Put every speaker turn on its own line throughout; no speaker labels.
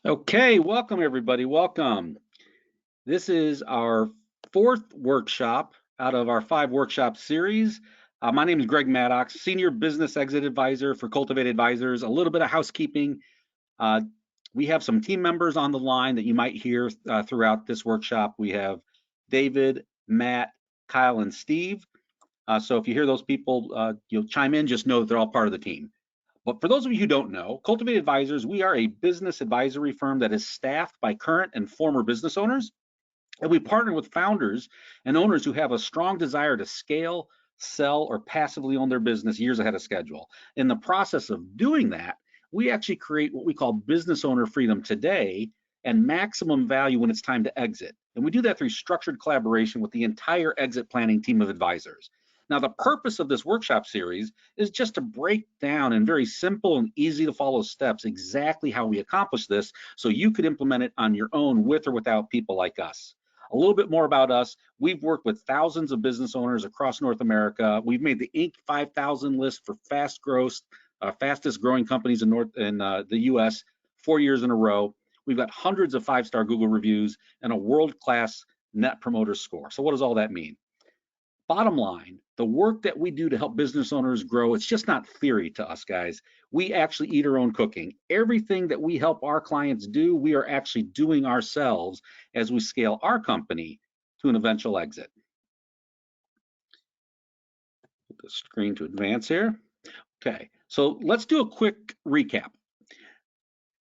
Okay, welcome everybody, welcome. This is our fourth workshop out of our 5 workshop series. My name is Greg Maddox, Senior Business Exit Advisor for Cultivate Advisors. A little bit of housekeeping. Uh, we have some team members on the line that you might hear throughout this workshop. We have David, Matt, Kyle, and Steve. So if you hear those people, you'll chime in, just know that they're all part of the team. But for those of you who don't know, Cultivate Advisors, we are a business advisory firm that is staffed by current and former business owners. And we partner with founders and owners who have a strong desire to scale, sell, or passively own their business years ahead of schedule. In the process of doing that, we actually create what we call business owner freedom today and maximum value when it's time to exit. And we do that through structured collaboration with the entire exit planning team of advisors. Now, the purpose of this workshop series is just to break down in very simple and easy to follow steps exactly how we accomplish this so you could implement it on your own with or without people like us. A little bit more about us. We've worked with thousands of business owners across North America. We've made the Inc. 5000 list for fastest growing companies in the US 4 years in a row. We've got hundreds of 5-star Google reviews and a world-class net promoter score. So what does all that mean? Bottom line, the work that we do to help business owners grow, it's just not theory to us, guys. We actually eat our own cooking. Everything that we help our clients do, we are actually doing ourselves as we scale our company to an eventual exit. Put the screen to advance here. Okay, so let's do a quick recap.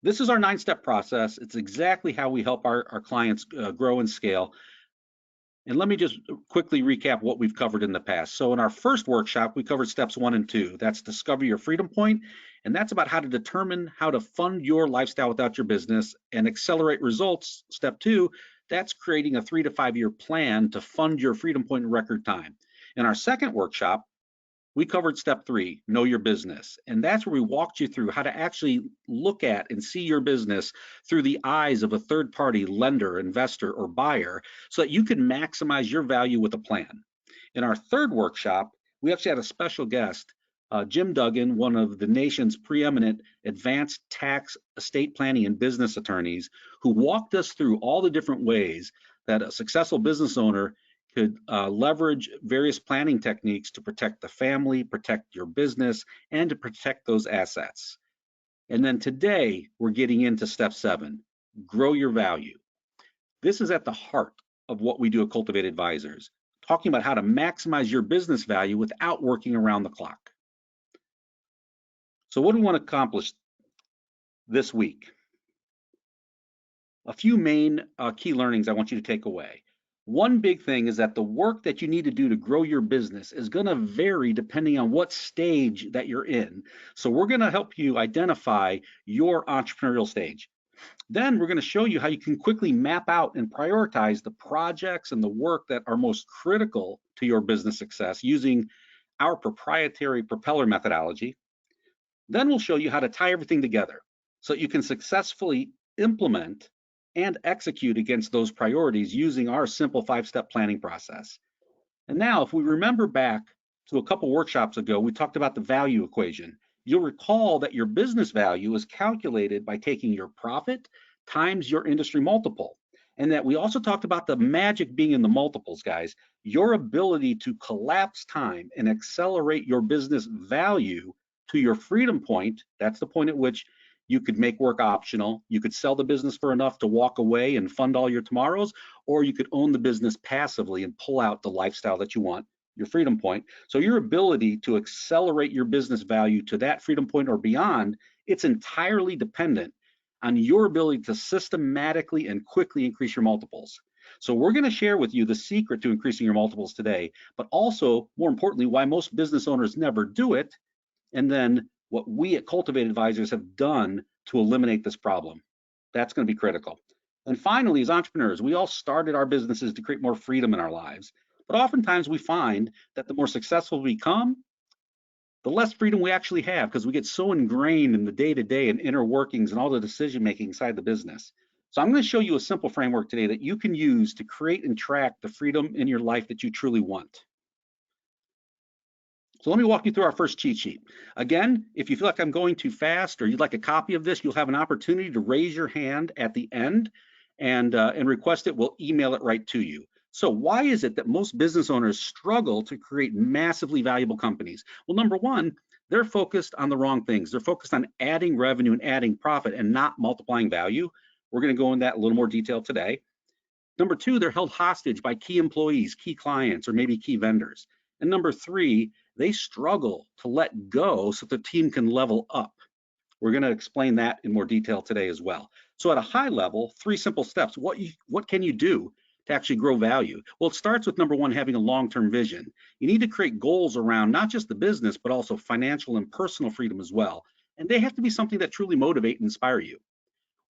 This is our 9-step process. It's exactly how we help our clients grow and scale. And let me just quickly recap what we've covered in the past. So in our first workshop, we covered steps 1 and 2. That's discover your freedom point, and that's about how to determine how to fund your lifestyle without your business and accelerate results. Step 2, that's creating a 3 to 5 year plan to fund your freedom point in record time. In our second workshop, we covered step 3, know your business. And that's where we walked you through how to actually look at and see your business through the eyes of a third-party lender, investor, or buyer so that you can maximize your value with a plan. In our third workshop, we actually had a special guest, Jim Duggan, one of the nation's preeminent advanced tax, estate planning, and business attorneys, who walked us through all the different ways that a successful business owner could leverage various planning techniques to protect the family, protect your business, and to protect those assets. And then today, we're getting into step 7, grow your value. This is at the heart of what we do at Cultivate Advisors, talking about how to maximize your business value without working around the clock. So what do we want to accomplish this week? A few main key learnings I want you to take away. One big thing is that the work that you need to do to grow your business is going to vary depending on what stage that you're in. So we're going to help you identify your entrepreneurial stage. Then we're going to show you how you can quickly map out and prioritize the projects and the work that are most critical to your business success using our proprietary Propeller methodology. Then we'll show you how to tie everything together so you can successfully implement and execute against those priorities using our simple 5-step planning process. And now, if we remember back to a couple workshops ago, we talked about the value equation. You'll recall that your business value is calculated by taking your profit times your industry multiple. And that we also talked about the magic being in the multiples, guys. Your ability to collapse time and accelerate your business value to your freedom point, that's the point at which you could make work optional. You could sell the business for enough to walk away and fund all your tomorrows, or you could own the business passively and pull out the lifestyle that you want, your freedom point. So your ability to accelerate your business value to that freedom point or beyond, it's entirely dependent on your ability to systematically and quickly increase your multiples. So we're going to share with you the secret to increasing your multiples today, but also, more importantly, why most business owners never do it, and then what we at Cultivate Advisors have done to eliminate this problem. That's going to be critical. And finally, as entrepreneurs, we all started our businesses to create more freedom in our lives. But oftentimes we find that the more successful we become, the less freedom we actually have because we get so ingrained in the day-to-day and inner workings and all the decision-making inside the business. So I'm going to show you a simple framework today that you can use to create and track the freedom in your life that you truly want. So let me walk you through our first cheat sheet. Again, if you feel like I'm going too fast or you'd like a copy of this, you'll have an opportunity to raise your hand at the end and request it. We'll email it right to you. So why is it that most business owners struggle to create massively valuable companies? Well, number one, they're focused on the wrong things. They're focused on adding revenue and adding profit and not multiplying value. We're going to go in that in a little more detail today. Number two, they're held hostage by key employees, key clients, or maybe key vendors. And number three, they struggle to let go so the team can level up. We're going to explain that in more detail today as well. So at a high level, three simple steps. What can you do to actually grow value? Well, it starts with number one, having a long-term vision. You need to create goals around not just the business, but also financial and personal freedom as well. And they have to be something that truly motivate and inspire you.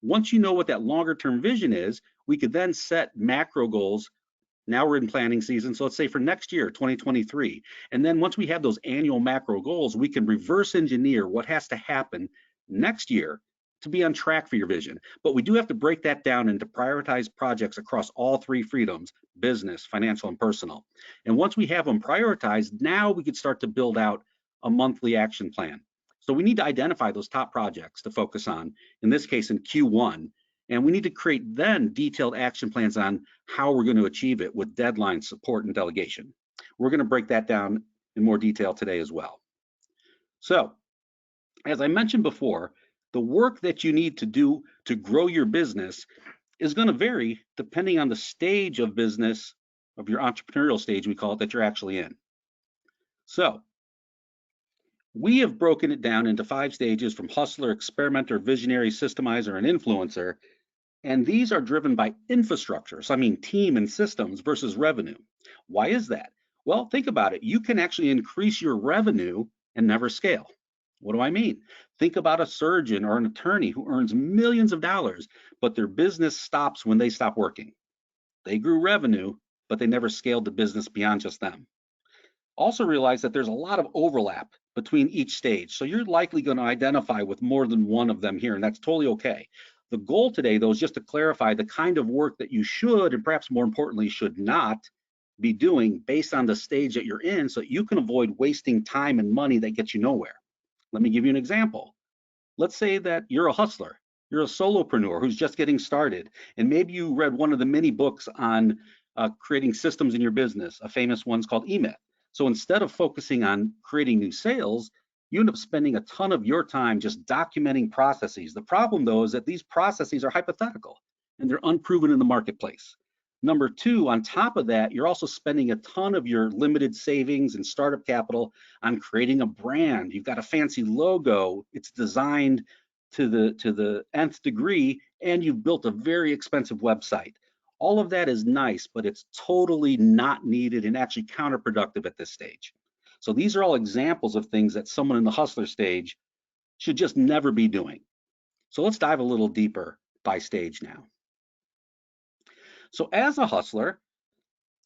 Once you know what that longer term vision is, we could then set macro goals. Now we're in planning season. So let's say for next year, 2023. And then once we have those annual macro goals, we can reverse engineer what has to happen next year to be on track for your vision. But we do have to break that down into prioritized projects across all three freedoms: business, financial, and personal. And once we have them prioritized, now we could start to build out a monthly action plan. So we need to identify those top projects to focus on, in this case in Q1, and we need to create then detailed action plans on how we're going to achieve it with deadlines, support, and delegation. We're going to break that down in more detail today as well. So, as I mentioned before, the work that you need to do to grow your business is going to vary depending on the stage of business, of your entrepreneurial stage, we call it, that you're actually in. So, we have broken it down into 5 stages, from hustler, experimenter, visionary, systemizer, and influencer. And these are driven by infrastructure. So I mean team and systems versus revenue. Why is that? Well, think about it. You can actually increase your revenue and never scale. What do I mean? Think about a surgeon or an attorney who earns millions of dollars, but their business stops when they stop working. They grew revenue, but they never scaled the business beyond just them. Also realize that there's a lot of overlap between each stage. So you're likely going to identify with more than one of them here, and that's totally okay. The goal today, though, is just to clarify the kind of work that you should, and perhaps more importantly, should not be doing based on the stage that you're in, so that you can avoid wasting time and money that gets you nowhere. Let me give you an example. Let's say that you're a hustler. You're a solopreneur who's just getting started, and maybe you read one of the many books on creating systems in your business. A famous one's called eMyth. So instead of focusing on creating new sales, you end up spending a ton of your time just documenting processes. The problem, though, is that these processes are hypothetical and they're unproven in the marketplace. Number two, on top of that, you're also spending a ton of your limited savings and startup capital on creating a brand. You've got a fancy logo. It's designed to the nth degree, and you've built a very expensive website. All of that is nice, but it's totally not needed and actually counterproductive at this stage. So these are all examples of things that someone in the hustler stage should just never be doing. So let's dive a little deeper by stage now. So as a hustler,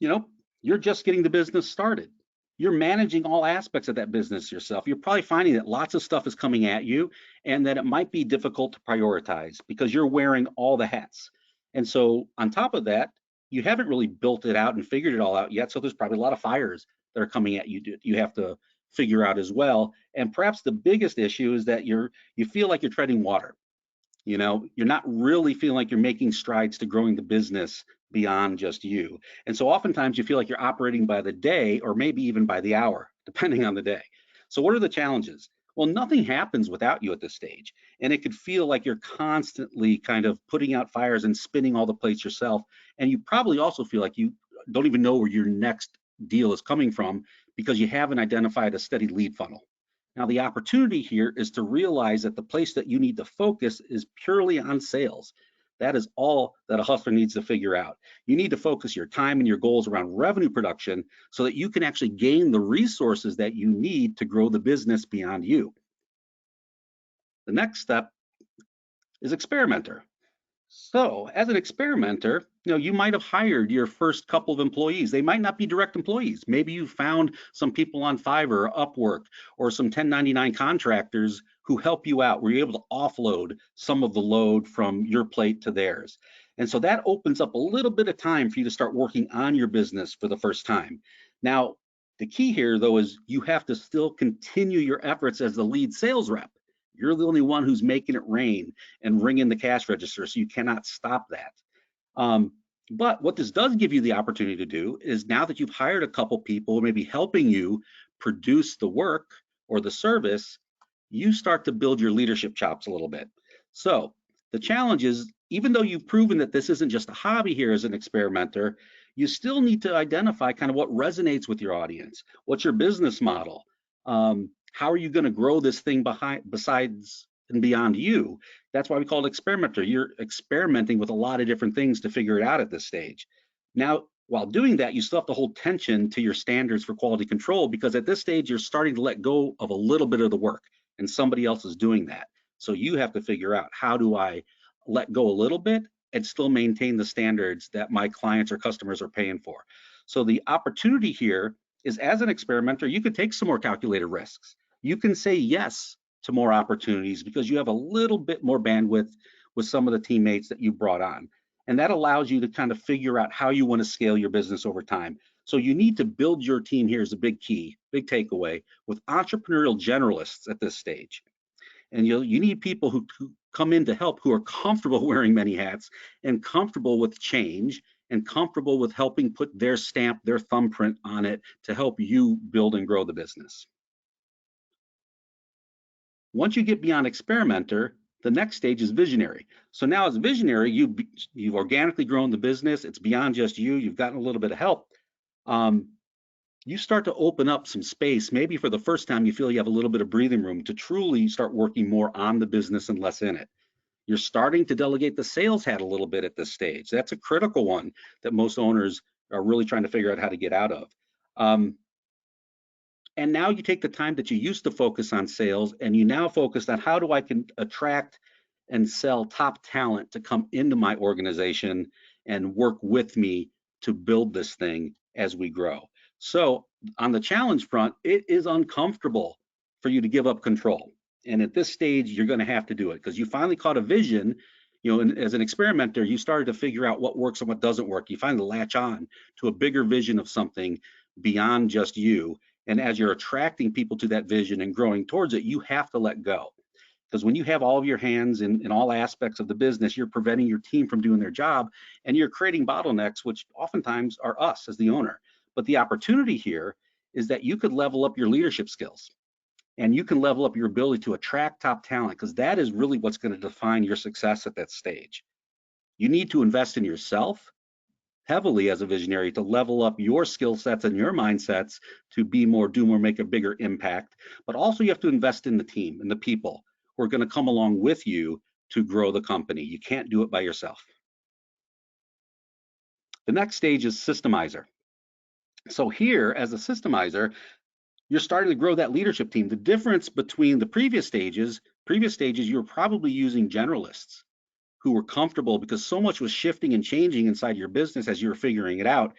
you're just getting the business started. You're managing all aspects of that business yourself. You're probably finding that lots of stuff is coming at you and that it might be difficult to prioritize because you're wearing all the hats. And so on top of that, you haven't really built it out and figured it all out yet. So there's probably a lot of fires that are coming at you. You have to figure out as well. And perhaps the biggest issue is that you feel like you're treading water. You're not really feeling like you're making strides to growing the business beyond just you. And so oftentimes you feel like you're operating by the day or maybe even by the hour, depending on the day. So what are the challenges? Well, nothing happens without you at this stage. And it could feel like you're constantly kind of putting out fires and spinning all the plates yourself. And you probably also feel like you don't even know where your next deal is coming from because you haven't identified a steady lead funnel. Now, the opportunity here is to realize that the place that you need to focus is purely on sales. That is all that a hustler needs to figure out. You need to focus your time and your goals around revenue production so that you can actually gain the resources that you need to grow the business beyond you. The next step is experimenter. So as an experimenter, you might have hired your first couple of employees. They might not be direct employees. Maybe you found some people on Fiverr or Upwork or some 1099 contractors who help you out, where you're able to offload some of the load from your plate to theirs. And so that opens up a little bit of time for you to start working on your business for the first time. Now, The key here, though, is you have to still continue your efforts as the lead sales rep. You're the only one who's making it rain and ring in the cash register, so you cannot stop that. Um, but what this does give you the opportunity to do is, now that you've hired a couple people, maybe helping you produce the work or the service, you start to build your leadership chops a little bit. So the challenge is, even though you've proven that this isn't just a hobby here as an experimenter, you still need to identify kind of what resonates with your audience. What's your business model? How are you going to grow this thing besides and beyond you? That's why we call it experimenter. You're experimenting with a lot of different things to figure it out at this stage. Now, while doing that, you still have to hold tension to your standards for quality control, because at this stage, you're starting to let go of a little bit of the work and somebody else is doing that. So you have to figure out, how do I let go a little bit and still maintain the standards that my clients or customers are paying for? So the opportunity here is, as an experimenter, you could take some more calculated risks. You can say yes to more opportunities because you have a little bit more bandwidth with some of the teammates that you brought on. And that allows you to kind of figure out how you want to scale your business over time. So you need to build your team here is a big key, big takeaway, with entrepreneurial generalists at this stage. And you need people who come in to help, who are comfortable wearing many hats and comfortable with change and comfortable with helping put their stamp, their thumbprint on it to help you build and grow the business. Once you get beyond experimenter, the next stage is visionary. So now, as a visionary, you've organically grown the business. It's beyond just you. You've gotten a little bit of help. You start to open up some space. Maybe for the first time, you feel you have a little bit of breathing room to truly start working more on the business and less in it. You're starting to delegate the sales hat a little bit at this stage. That's a critical one that most owners are really trying to figure out how to get out of. And now you take the time that you used to focus on sales, and you now focus on, how do I can attract and sell top talent to come into my organization and work with me to build this thing as we grow. So on the challenge front, it is uncomfortable for you to give up control. And at this stage, you're going to have to do it, because you finally caught a vision. And as an experimenter, you started to figure out what works and what doesn't work. You finally latch on to a bigger vision of something beyond just you. And as you're attracting people to that vision and growing towards it, you have to let go. Because when you have all of your hands in all aspects of the business, you're preventing your team from doing their job, and you're creating bottlenecks, which oftentimes are us as the owner. But the opportunity here is that you could level up your leadership skills, and you can level up your ability to attract top talent, because that is really what's going to define your success at that stage. You need to invest in yourself heavily as a visionary to level up your skill sets and your mindsets to be more, do more, make a bigger impact. But also, you have to invest in the team and the people who are going to come along with you to grow the company. You can't do it by yourself. The next stage is systemizer. So here, as a systemizer, you're starting to grow that leadership team. The difference between the previous stages, you're probably using generalists who were comfortable, because so much was shifting and changing inside your business as you were figuring it out.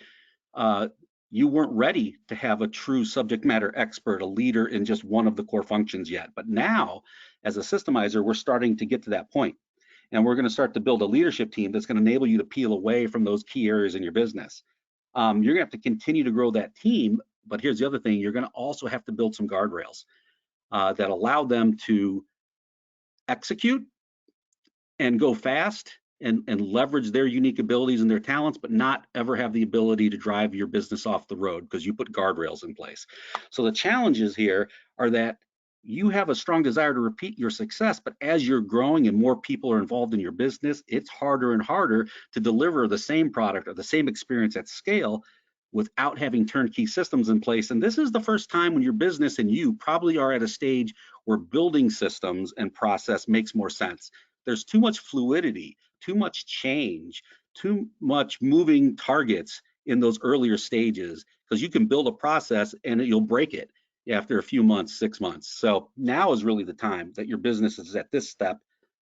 You weren't ready to have a true subject matter expert, a leader in just one of the core functions yet. But now, as a systemizer, we're starting to get to that point. And we're going to start to build a leadership team that's going to enable you to peel away from those key areas in your business. You're going to have to continue to grow that team. But here's the other thing: you're going to also have to build some guardrails that allow them to execute and go fast and leverage their unique abilities and their talents, but not ever have the ability to drive your business off the road because you put guardrails in place. So the challenges here are that you have a strong desire to repeat your success, but as you're growing and more people are involved in your business, it's harder and harder to deliver the same product or the same experience at scale without having turnkey systems in place. And this is the first time when your business and you probably are at a stage where building systems and process makes more sense. There's too much fluidity, too much change, too much moving targets in those earlier stages, because you can build a process and you'll break it after a few months, 6 months. So now is really the time that your business is at this step,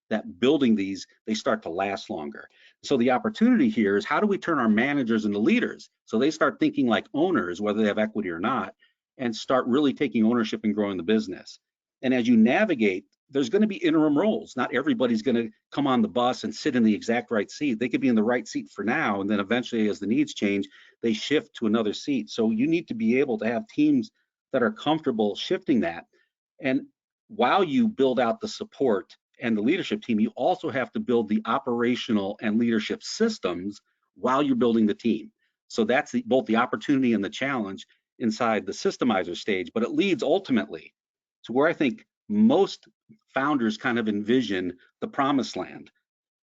that building these, they start to last longer. So the opportunity here is, how do we turn our managers into leaders so they start thinking like owners, whether they have equity or not, and start really taking ownership and growing the business? And as you navigate there's going to be interim roles. Not everybody's going to come on the bus and sit in the exact right seat. They could be in the right seat for now, and then eventually, as the needs change, they shift to another seat. So you need to be able to have teams that are comfortable shifting that. And while you build out the support and the leadership team, you also have to build the operational and leadership systems while you're building the team. So that's both the opportunity and the challenge inside the systemizer stage, but it leads ultimately to where I think most founders kind of envision the promised land.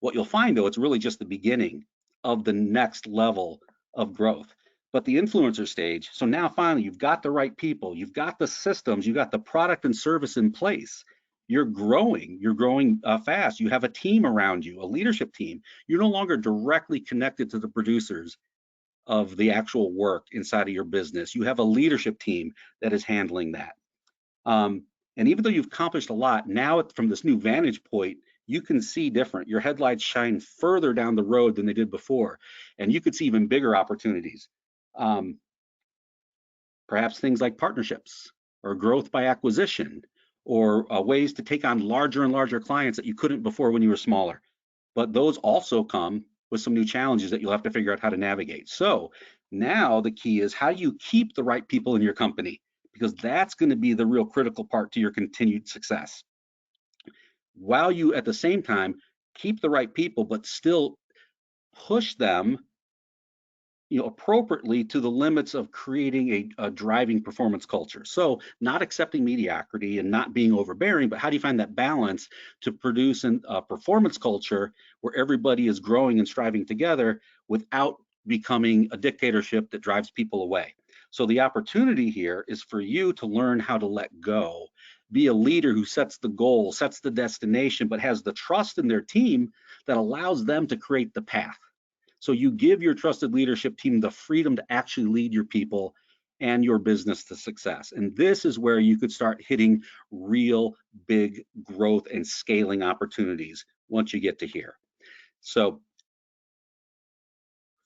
What you'll find, though, it's really just the beginning of the next level of growth. But the influencer stage, so now finally you've got the right people, you've got the systems, you've got the product and service in place. You're growing fast. You have a team around you, a leadership team. You're no longer directly connected to the producers of the actual work inside of your business. You have a leadership team that is handling that. And even though you've accomplished a lot, now from this new vantage point, you can see different. Your headlights shine further down the road than they did before, and you could see even bigger opportunities. Perhaps things like partnerships or growth by acquisition, or ways to take on larger and larger clients that you couldn't before when you were smaller. But those also come with some new challenges that you'll have to figure out how to navigate. So now the key is, how do you keep the right people in your company? Because that's going to be the real critical part to your continued success. While you, at the same time, keep the right people, but still push them, appropriately to the limits of creating a driving performance culture. So not accepting mediocrity and not being overbearing, but how do you find that balance to produce a performance culture where everybody is growing and striving together without becoming a dictatorship that drives people away? So the opportunity here is for you to learn how to let go, be a leader who sets the goal, sets the destination, but has the trust in their team that allows them to create the path. So you give your trusted leadership team the freedom to actually lead your people and your business to success. And this is where you could start hitting real big growth and scaling opportunities once you get to here. So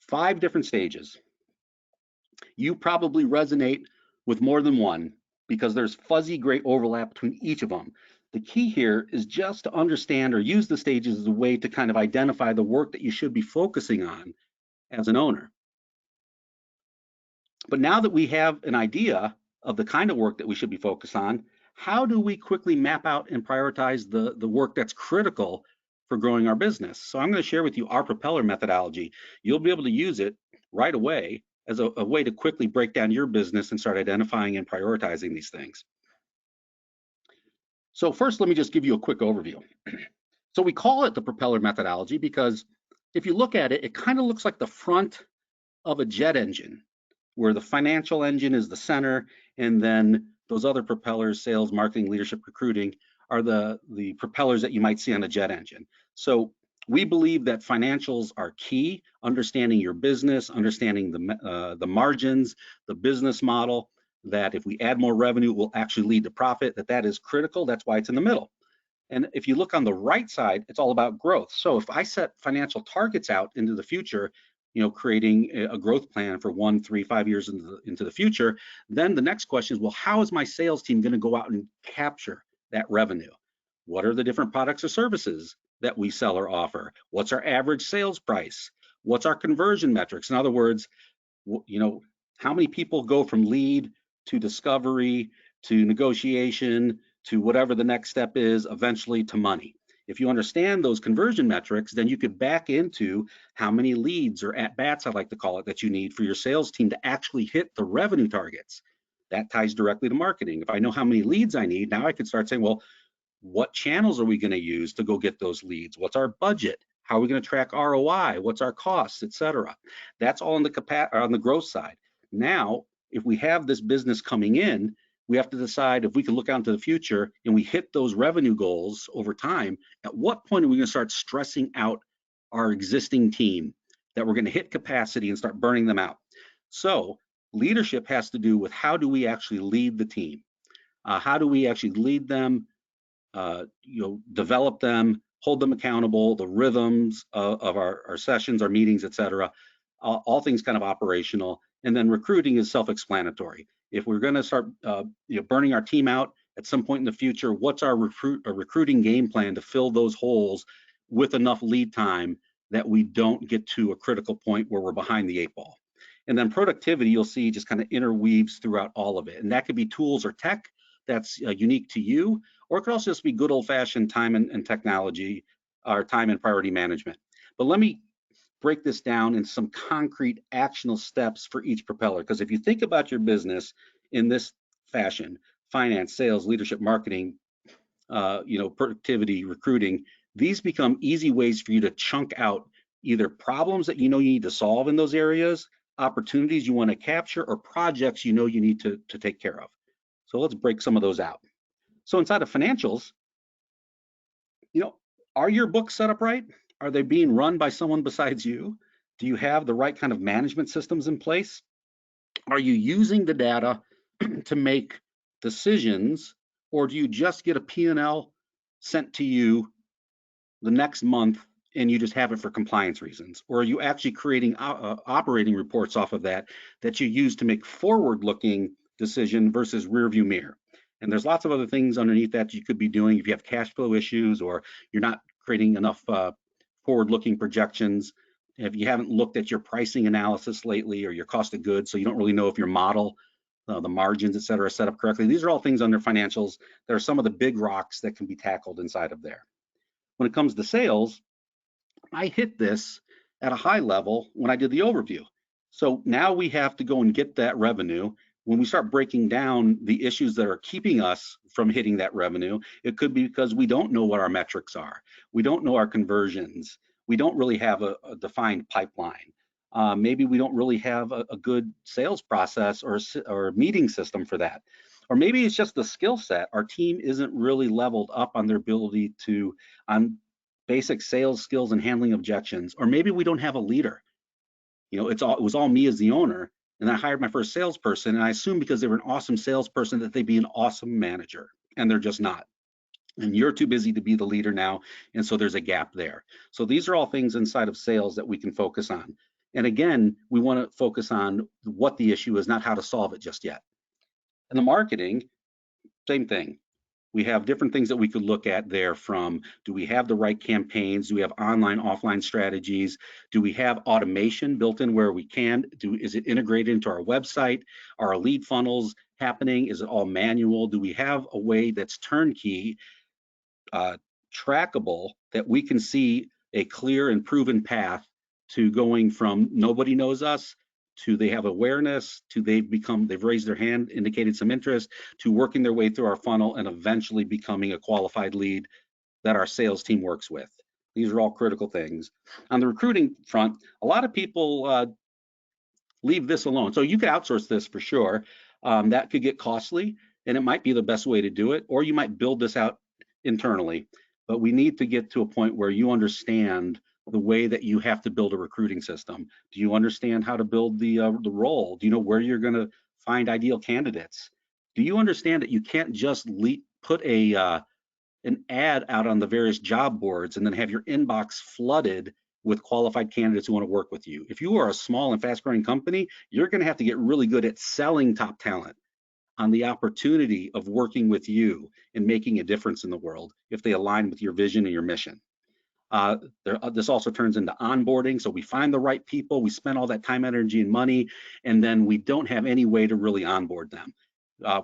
5 different stages. You probably resonate with more than one because there's fuzzy gray overlap between each of them. The key here is just to understand or use the stages as a way to kind of identify the work that you should be focusing on as an owner. But now that we have an idea of the kind of work that we should be focused on, how do we quickly map out and prioritize the work that's critical for growing our business? So I'm going to share with you our Propeller methodology. You'll be able to use it right away as a way to quickly break down your business and start identifying and prioritizing these things. So first, let me just give you a quick overview. So we call it the Propeller methodology because if you look at it, it kind of looks like the front of a jet engine, where the financial engine is the center, and then those other propellers, sales, marketing, leadership, recruiting, are the propellers that you might see on a jet engine. So we believe that financials are key, understanding your business, understanding the margins, the business model, that if we add more revenue, it will actually lead to profit, that is critical. That's why it's in the middle. And if you look on the right side, it's all about growth. So if I set financial targets out into the future, creating a growth plan for 1, 3, 5 years into the future, then the next question is, well, how is my sales team going to go out and capture that revenue? What are the different products or services that we sell or offer? What's our average sales price? What's our conversion metrics? In other words, how many people go from lead to discovery to negotiation to whatever the next step is, eventually to money? If you understand those conversion metrics, then you could back into how many leads or at-bats, I like to call it, that you need for your sales team to actually hit the revenue targets. That ties directly to marketing. If I know how many leads I need, now I can start saying, well, what channels are we going to use to go get those leads? What's our budget? How are we going to track ROI? What's our costs, et cetera? That's all on the growth side. Now, if we have this business coming in, we have to decide if we can look out into the future and we hit those revenue goals over time. At what point are we going to start stressing out our existing team that we're going to hit capacity and start burning them out? So leadership has to do with, how do we actually lead the team? How do we actually lead them, develop them, hold them accountable, the rhythms of our sessions, our meetings, et cetera, all things kind of operational. And then recruiting is self-explanatory. If we're going to start burning our team out at some point in the future, what's our recruiting game plan to fill those holes with enough lead time that we don't get to a critical point where we're behind the 8 ball. And then productivity, you'll see, just kind of interweaves throughout all of it. And that could be tools or tech that's unique to you, or it could also just be good old-fashioned time and technology, or time and priority management. But let me break this down in some concrete actionable steps for each propeller. Because if you think about your business in this fashion, finance, sales, leadership, marketing, productivity, recruiting, these become easy ways for you to chunk out either problems that you know you need to solve in those areas, opportunities you want to capture, or projects you know you need to take care of. So let's break some of those out. So inside of financials, are your books set up right? Are they being run by someone besides you? Do you have the right kind of management systems in place? Are you using the data to make decisions, or do you just get a P&L sent to you the next month and you just have it for compliance reasons? Or are you actually creating operating reports off of that you use to make forward-looking decision versus rear view mirror? And there's lots of other things underneath that you could be doing if you have cash flow issues, or you're not creating enough forward-looking projections. If you haven't looked at your pricing analysis lately, or your cost of goods, so you don't really know if your model, the margins, et cetera, are set up correctly. These are all things under financials. There are some of the big rocks that can be tackled inside of there. When it comes to sales, I hit this at a high level when I did the overview. So now we have to go and get that revenue. When we start breaking down the issues that are keeping us from hitting that revenue, it could be because we don't know what our metrics are. We don't know our conversions. We don't really have a defined pipeline. Maybe we don't really have a good sales process or meeting system for that. Or maybe it's just the skill set. Our team isn't really leveled up on their ability on basic sales skills and handling objections. Or maybe we don't have a leader. It was all me as the owner, and I hired my first salesperson, and I assumed because they were an awesome salesperson that they'd be an awesome manager, and they're just not. And you're too busy to be the leader now, and so there's a gap there. So these are all things inside of sales that we can focus on. And again, we want to focus on what the issue is, not how to solve it just yet. And the marketing, same thing. We have different things that we could look at there, from, do we have the right campaigns? Do we have online, offline strategies? Do we have automation built in where we can? Is it integrated into our website? Are our lead funnels happening? Is it all manual? Do we have a way that's turnkey, trackable, that we can see a clear and proven path to going from nobody knows us to they have awareness, to they've raised their hand, indicated some interest, to working their way through our funnel and eventually becoming a qualified lead that our sales team works with? These are all critical things. On the recruiting front, a lot of people leave this alone. So you could outsource this for sure. That could get costly, and it might be the best way to do it, or you might build this out internally. But we need to get to a point where you understand the way that you have to build a recruiting system. Do you understand how to build the role? Do you know where you're going to find ideal candidates? Do you understand that you can't just put an ad out on the various job boards and then have your inbox flooded with qualified candidates who want to work with you? If you are a small and fast-growing company, you're going to have to get really good at selling top talent on the opportunity of working with you and making a difference in the world if they align with your vision and your mission. This also turns into onboarding. So we find the right people, we spend all that time, energy, and money, and then we don't have any way to really onboard them.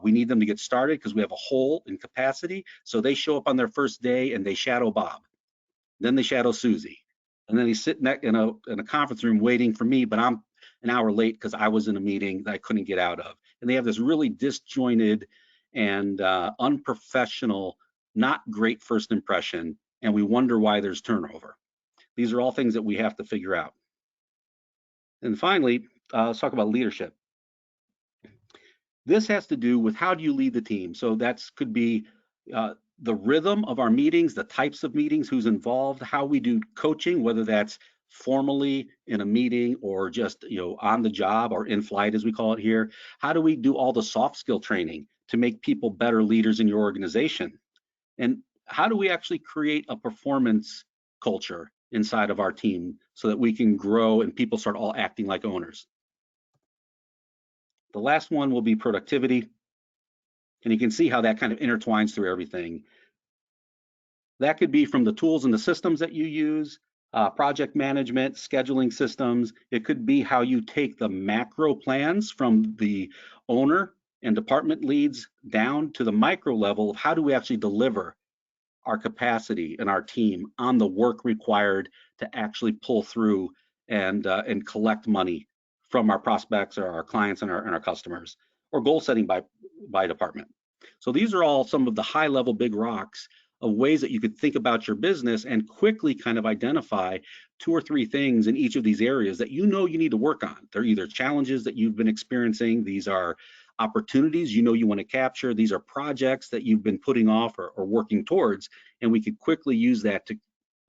We need them to get started because we have a hole in capacity. So they show up on their first day and they shadow Bob. Then they shadow Susie. And then they sit in a conference room waiting for me, but I'm an hour late because I was in a meeting that I couldn't get out of. And they have this really disjointed and unprofessional, not great first impression, and we wonder why there's turnover. These are all things that we have to figure out. And finally, let's talk about leadership. This has to do with, how do you lead the team? So that could be the rhythm of our meetings, the types of meetings, who's involved, how we do coaching, whether that's formally in a meeting or just on the job or in flight, as we call it here. How do we do all the soft skill training to make people better leaders in your organization? And how do we actually create a performance culture inside of our team so that we can grow and people start all acting like owners? The last one will be productivity. And you can see how that kind of intertwines through everything. That could be from the tools and the systems that you use, project management, scheduling systems. It could be how you take the macro plans from the owner and department leads down to the micro level of how do we actually deliver our capacity and our team on the work required to actually pull through and collect money from our prospects or our clients and our customers, or goal setting by department. So these are all some of the high level big rocks of ways that you could think about your business and quickly kind of identify 2 or 3 things in each of these areas that you know you need to work on. They're either challenges that you've been experiencing, these are opportunities you know you want to capture, these are projects that you've been putting off or working towards, and we could quickly use that to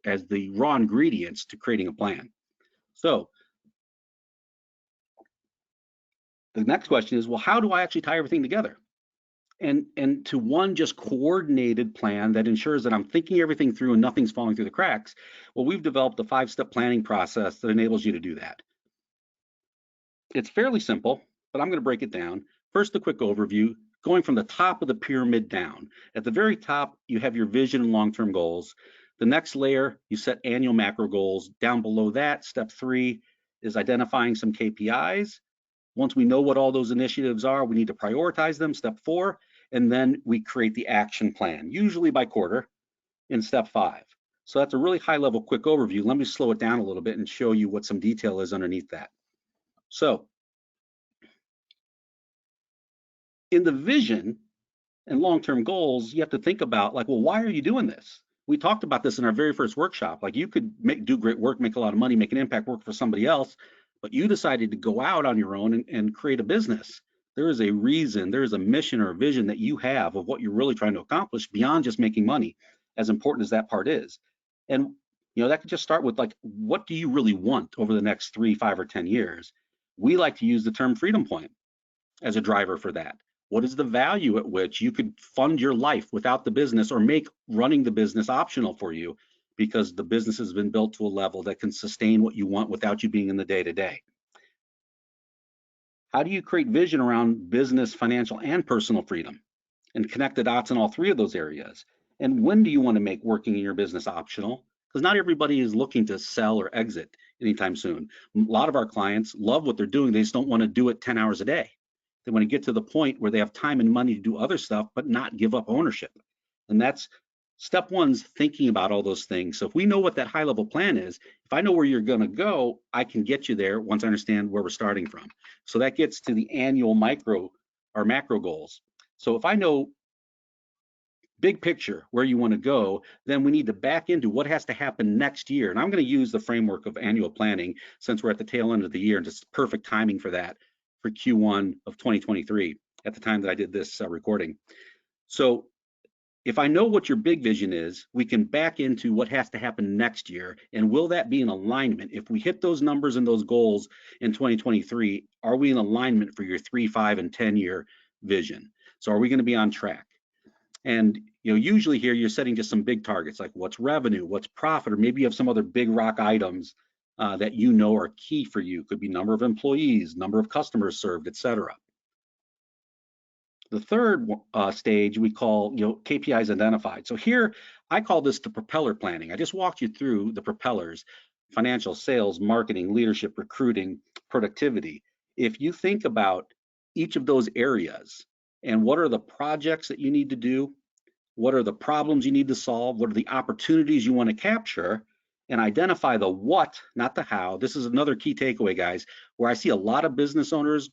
as the raw ingredients to creating a plan. So the next question is, well, how do I actually tie everything together? And to one just coordinated plan that ensures that I'm thinking everything through and nothing's falling through the cracks. Well, we've developed a 5-step planning process that enables you to do that. It's fairly simple, but I'm going to break it down. First, a quick overview, going from the top of the pyramid down. At the very top, you have your vision and long-term goals. The next layer, you set annual macro goals. Down below that, step 3 is identifying some KPIs. Once we know what all those initiatives are, we need to prioritize them, step 4, and then we create the action plan, usually by quarter, in step 5. So that's a really high-level quick overview. Let me slow it down a little bit and show you what some detail is underneath that. So in the vision and long-term goals, you have to think about, like, well, why are you doing this? We talked about this in our very first workshop. Like, you could do great work, make a lot of money, make an impact, work for somebody else, but you decided to go out on your own and create a business. There is a reason, there is a mission or a vision that you have of what you're really trying to accomplish beyond just making money, as important as that part is. And that could just start with, like, what do you really want over the next 3, 5, or 10 years? We like to use the term freedom point as a driver for that. What is the value at which you could fund your life without the business, or make running the business optional for you because the business has been built to a level that can sustain what you want without you being in the day-to-day? How do you create vision around business, financial, and personal freedom and connect the dots in all 3 of those areas? And when do you want to make working in your business optional? Because not everybody is looking to sell or exit anytime soon. A lot of our clients love what they're doing. They just don't want to do it 10 hours a day. They want to get to the point where they have time and money to do other stuff, but not give up ownership. And that's step 1's thinking about all those things. So if we know what that high level plan is, if I know where you're going to go, I can get you there once I understand where we're starting from. So that gets to the annual micro or macro goals. So if I know big picture where you want to go, then we need to back into what has to happen next year. And I'm going to use the framework of annual planning since we're at the tail end of the year, and just perfect timing for that for Q1 of 2023 at the time that I did this recording. So if I know what your big vision is, we can back into what has to happen next year, and will that be in alignment? If we hit those numbers and those goals in 2023, are we in alignment for your 3, 5, and 10-year vision? So are we going to be on track? And usually here you're setting just some big targets, like what's revenue, what's profit, or maybe you have some other big rock items that are key for you. Could be number of employees, number of customers served, etc. The third stage we call KPIs identified. So here I call this the propeller planning. I just walked you through the propellers: financial, sales, marketing, leadership, recruiting, productivity. If you think about each of those areas and what are the projects that you need to do, what are the problems you need to solve, what are the opportunities you want to capture, and identify the what, not the how. This is another key takeaway, guys, where I see a lot of business owners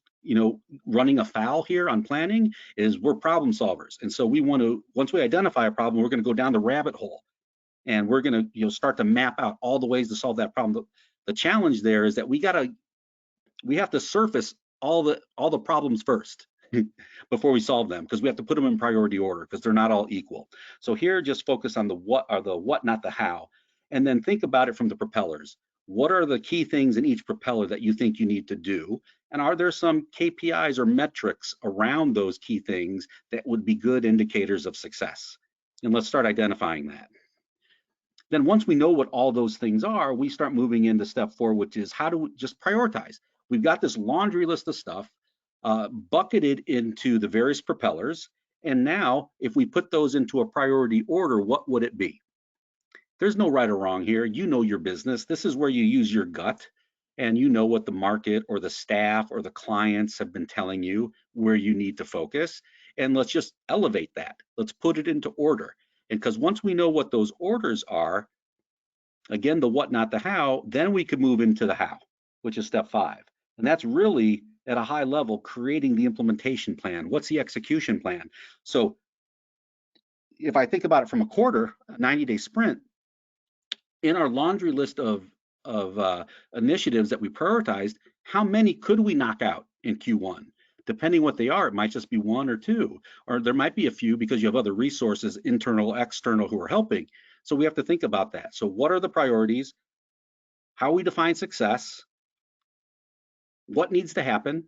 running afoul here on planning is we're problem solvers. And so we want to, once we identify a problem, we're going to go down the rabbit hole and we're going to start to map out all the ways to solve that problem. The challenge there is that we have to surface all the problems first before we solve them, because we have to put them in priority order because they're not all equal. So here, just focus on the what, not the how, and then think about it from the propellers. What are the key things in each propeller that you think you need to do? And are there some KPIs or metrics around those key things that would be good indicators of success? And let's start identifying that. Then once we know what all those things are, we start moving into step 4, which is how do we just prioritize? We've got this laundry list of stuff bucketed into the various propellers, And now, if we put those into a priority order, what would it be? There's no right or wrong here. You know your business. This is where you use your gut and you know what the market or the staff or the clients have been telling you where you need to focus. And let's just elevate that. Let's put it into order. And because once we know what those orders are, again, the what, not the how, then we could move into the how, which is step 5. And that's really at a high level, creating the implementation plan. What's the execution plan? So if I think about it from a quarter, a 90-day sprint, in our laundry list of initiatives that we prioritized, how many could we knock out in Q1? Depending what they are, it might just be 1 or 2, or there might be a few because you have other resources, internal, external, who are helping. So we have to think about that. So what are the priorities? How we define success? What needs to happen?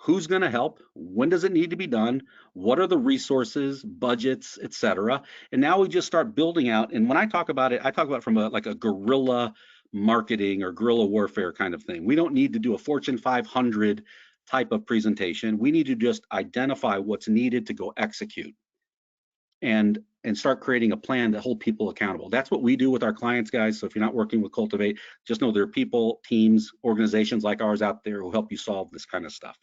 Who's going to help? When does it need to be done? What are the resources, budgets, etc.? And now we just start building out. And when I talk about it, I talk about it from like a guerrilla marketing or guerrilla warfare kind of thing. We don't need to do a Fortune 500 type of presentation. We need to just identify what's needed to go execute and start creating a plan to hold people accountable. That's what we do with our clients, guys. So if you're not working with Cultivate, just know there are people, teams, organizations like ours out there who help you solve this kind of stuff.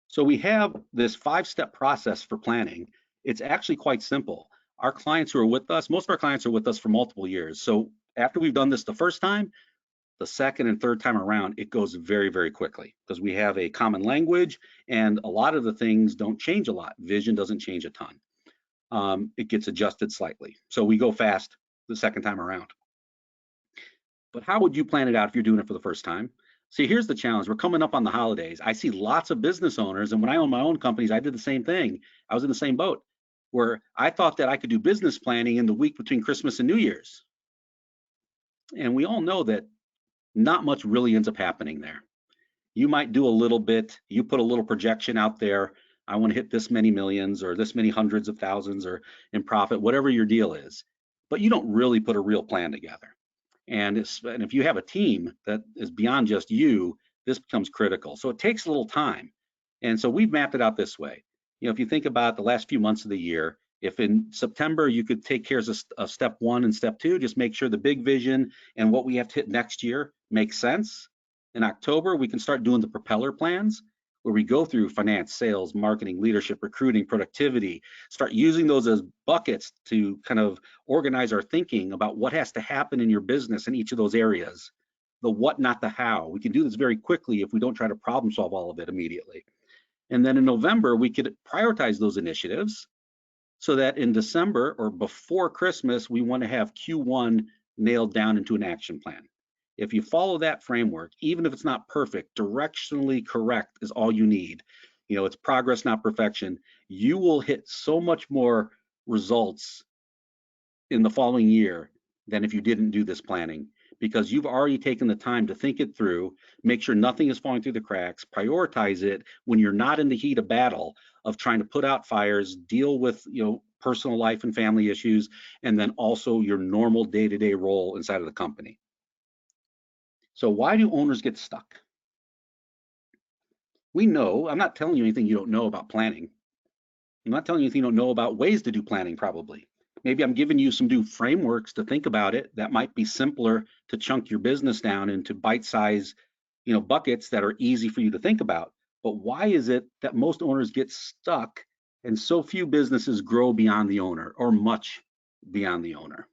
So we have this 5-step process for planning. It's actually quite simple. Our clients who are with us, most of our clients are with us for multiple years. So after we've done this the first time, the second and third time around, it goes very, very quickly because we have a common language and a lot of the things don't change a lot. Vision doesn't change a ton. It gets adjusted slightly. So we go fast the second time around. But how would you plan it out if you're doing it for the first time? See, here's the challenge. We're coming up on the holidays. I see lots of business owners, and when I owned my own companies, I did the same thing. I was in the same boat where I thought that I could do business planning in the week between Christmas and New Year's. And we all know that not much really ends up happening there. You might do a little bit, you put a little projection out there. I want to hit this many millions or this many hundreds of thousands or in profit, whatever your deal is, but you don't really put a real plan together. And if you have a team that is beyond just you, this becomes critical. So it takes a little time. And so we've mapped it out this way. You know, if you think about the last few months of the year, if in September you could take care of step 1 and step 2, just make sure the big vision and what we have to hit next year makes sense. In October, we can start doing the Propeller plans where we go through finance, sales, marketing, leadership, recruiting, productivity, start using those as buckets to kind of organize our thinking about what has to happen in your business in each of those areas. The what, not the how. We can do this very quickly if we don't try to problem solve all of it immediately. And then in November, we could prioritize those initiatives so that in December or before Christmas, we want to have Q1 nailed down into an action plan. If you follow that framework, even if it's not perfect, directionally correct is all you need. You know, it's progress, not perfection. You will hit so much more results in the following year than if you didn't do this planning, because you've already taken the time to think it through, make sure nothing is falling through the cracks, prioritize it when you're not in the heat of battle of trying to put out fires, deal with, you know, personal life and family issues, and then also your normal day-to-day role inside of the company. So why do owners get stuck? We know, I'm not telling you anything you don't know about planning. I'm not telling you anything you don't know about ways to do planning, probably. Maybe I'm giving you some new frameworks to think about it that might be simpler to chunk your business down into bite-size, you know, buckets that are easy for you to think about. But why is it that most owners get stuck and so few businesses grow beyond the owner or much beyond the owner?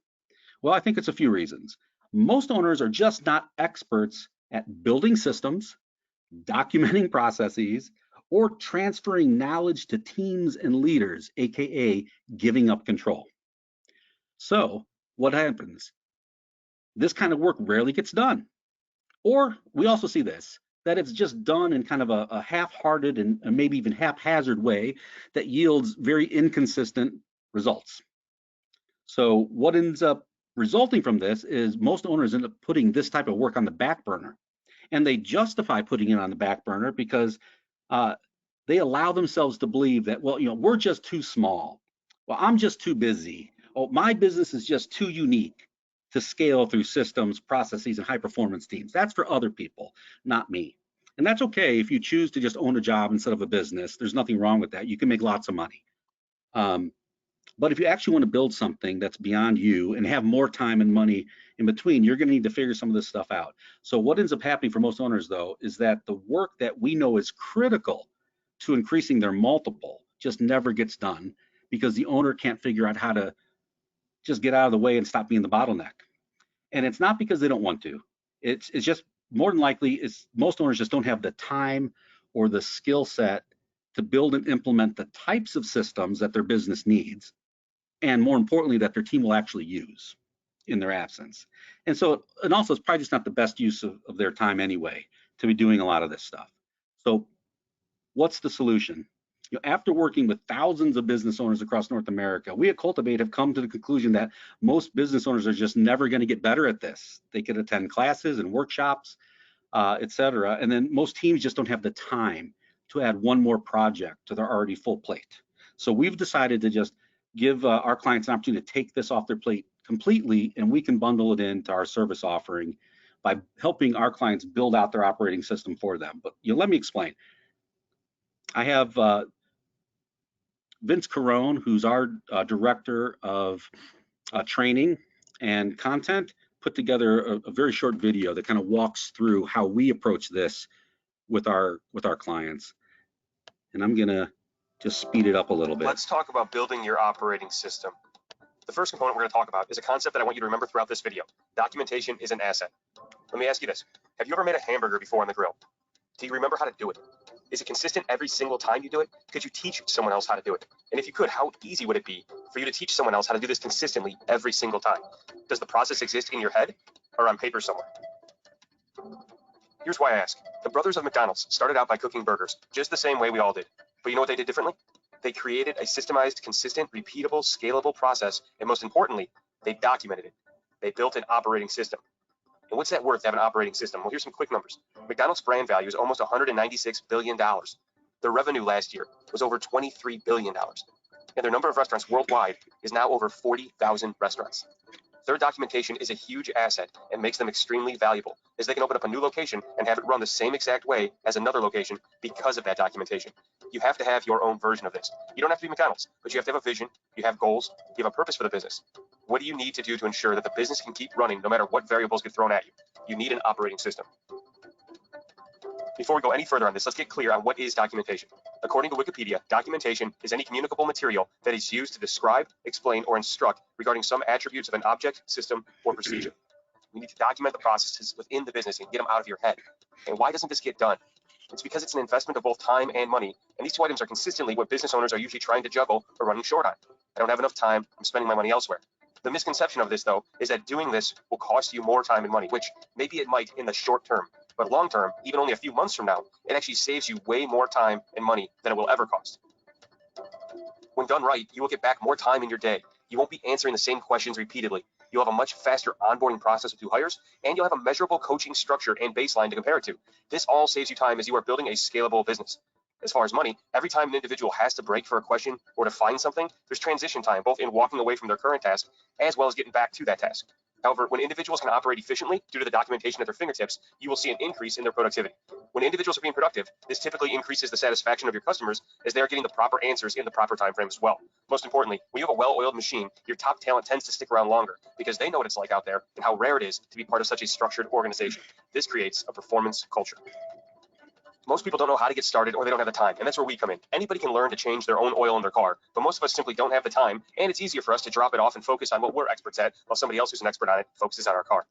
Well, I think it's a few reasons. Most owners are just not experts at building systems, documenting processes, or transferring knowledge to teams and leaders, aka giving up control. So what happens? This kind of work rarely gets done. Or we also see this, that it's just done in kind of a half-hearted and maybe even haphazard way that yields very inconsistent results. So what ends up resulting from this is most owners end up putting this type of work on the back burner, and they justify putting it on the back burner because they allow themselves to believe that, well, you know, we're just too small. Well, I'm just too busy. Oh, my business is just too unique to scale through systems, processes, and high performance teams. That's for other people, not me. And that's okay if you choose to just own a job instead of a business. There's nothing wrong with that. You can make lots of money. But if you actually want to build something that's beyond you and have more time and money in between, you're going to need to figure some of this stuff out. So what ends up happening for most owners, though, is that the work that we know is critical to increasing their multiple just never gets done because the owner can't figure out how to just get out of the way and stop being the bottleneck. And it's not because they don't want to. It's just more than likely it's most owners just don't have the time or the skill set to build and implement the types of systems that their business needs, and more importantly, that their team will actually use in their absence. And so, and also it's probably just not the best use of their time anyway to be doing a lot of this stuff. So what's the solution? You know, after working with thousands of business owners across North America, we at Cultivate have come to the conclusion that most business owners are just never going to get better at this. They could attend classes and workshops, et cetera, and then most teams just don't have the time to add one more project to their already full plate. So we've decided to just give our clients an opportunity to take this off their plate completely, and we can bundle it into our service offering by helping our clients build out their operating system for them. But let me explain. I have Vince Carone, who's our director of training and content, put together a very short video that kind of walks through how we approach this with our clients. And I'm gonna just speed it up a little bit.
Let's talk about building your operating system. The first component we're going to talk about is a concept that I want you to remember throughout this video. Documentation is an asset. Let me ask you this. Have you ever made a hamburger before on the grill? Do you remember how to do it? Is it consistent every single time you do it? Could you teach someone else how to do it? And if you could, how easy would it be for you to teach someone else how to do this consistently every single time? Does the process exist in your head or on paper somewhere? Here's why I ask. The brothers of McDonald's started out by cooking burgers, just the same way we all did. But you know what they did differently? They created a systemized, consistent, repeatable, scalable process, and most importantly, they documented it. They built an operating system. And what's that worth to have an operating system? Well, here's some quick numbers. McDonald's brand value is almost $196 billion. Their revenue last year was over $23 billion. And their number of restaurants worldwide is now over 40,000 restaurants. Their documentation is a huge asset and makes them extremely valuable, as they can open up a new location and have it run the same exact way as another location because of that documentation. You have to have your own version of this. You don't have to be McDonald's, but you have to have a vision, you have goals, you have a purpose for the business. What do you need to do to ensure that the business can keep running no matter what variables get thrown at you? You need an operating system. Before we go any further on this, let's get clear on what is documentation. According to Wikipedia, documentation is any communicable material that is used to describe, explain, or instruct regarding some attributes of an object, system, or procedure. We need to document the processes within the business and get them out of your head. And why doesn't this get done? It's because it's an investment of both time and money, and these two items are consistently what business owners are usually trying to juggle or running short on. I don't have enough time, I'm spending my money elsewhere. The misconception of this, though, is that doing this will cost you more time and money, which maybe it might in the short term, but long term, even only a few months from now, it actually saves you way more time and money than it will ever cost. When done right, you will get back more time in your day. You won't be answering the same questions repeatedly. You'll have a much faster onboarding process with new hires, and you'll have a measurable coaching structure and baseline to compare it to. This all saves you time as you are building a scalable business. As far as money, every time an individual has to break for a question or to find something, there's transition time, both in walking away from their current task as well as getting back to that task. However, when individuals can operate efficiently due to the documentation at their fingertips, you will see an increase in their productivity. When individuals are being productive, this typically increases the satisfaction of your customers as they are getting the proper answers in the proper time frame as well. Most importantly, when you have a well-oiled machine, your top talent tends to stick around longer because they know what it's like out there and how rare it is to be part of such a structured organization. This creates a performance culture. Most people don't know how to get started, or they don't have the time, and that's where we come in. Anybody can learn to change their own oil in their car, but most of us simply don't have the time, and it's easier for us to drop it off and focus on what we're experts at, while somebody else who's an expert on it focuses on our car.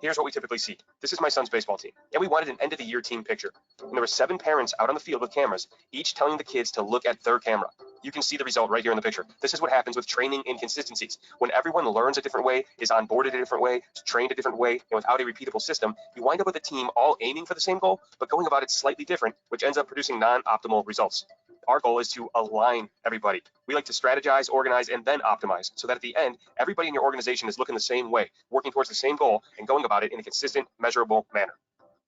Here's what we typically see. This is my son's baseball team, and we wanted an end-of-the-year team picture. And there were 7 parents out on the field with cameras, each telling the kids to look at their camera. You can see the result right here in the picture. This is what happens with training inconsistencies. When everyone learns a different way, is onboarded a different way, is trained a different way, and without a repeatable system, you wind up with a team all aiming for the same goal, but going about it slightly different, which ends up producing non-optimal results. Our goal is to align everybody. We like to strategize, organize, and then optimize, so that at the end, everybody in your organization is looking the same way, working towards the same goal, and going about it in a consistent, measurable manner.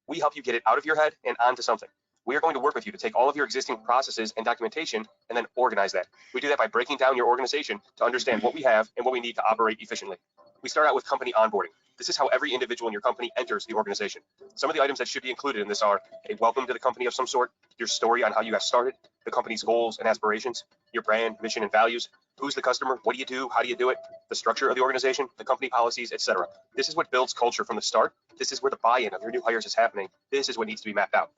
We help you get it out of your head and onto something. We are going to work with you to take all of your existing processes and documentation and then organize that. We do that by breaking down your organization to understand what we have and what we need to operate efficiently. We start out with company onboarding. This is how every individual in your company enters the organization. Some of the items that should be included in this are a welcome to the company of some sort, your story on how you got started, the company's goals and aspirations, your brand, mission, and values, who's the customer, what do you do, how do you do it, the structure of the organization, the company policies, etc. This is what builds culture from the start. This is where the buy-in of your new hires is happening. This is what needs to be mapped out.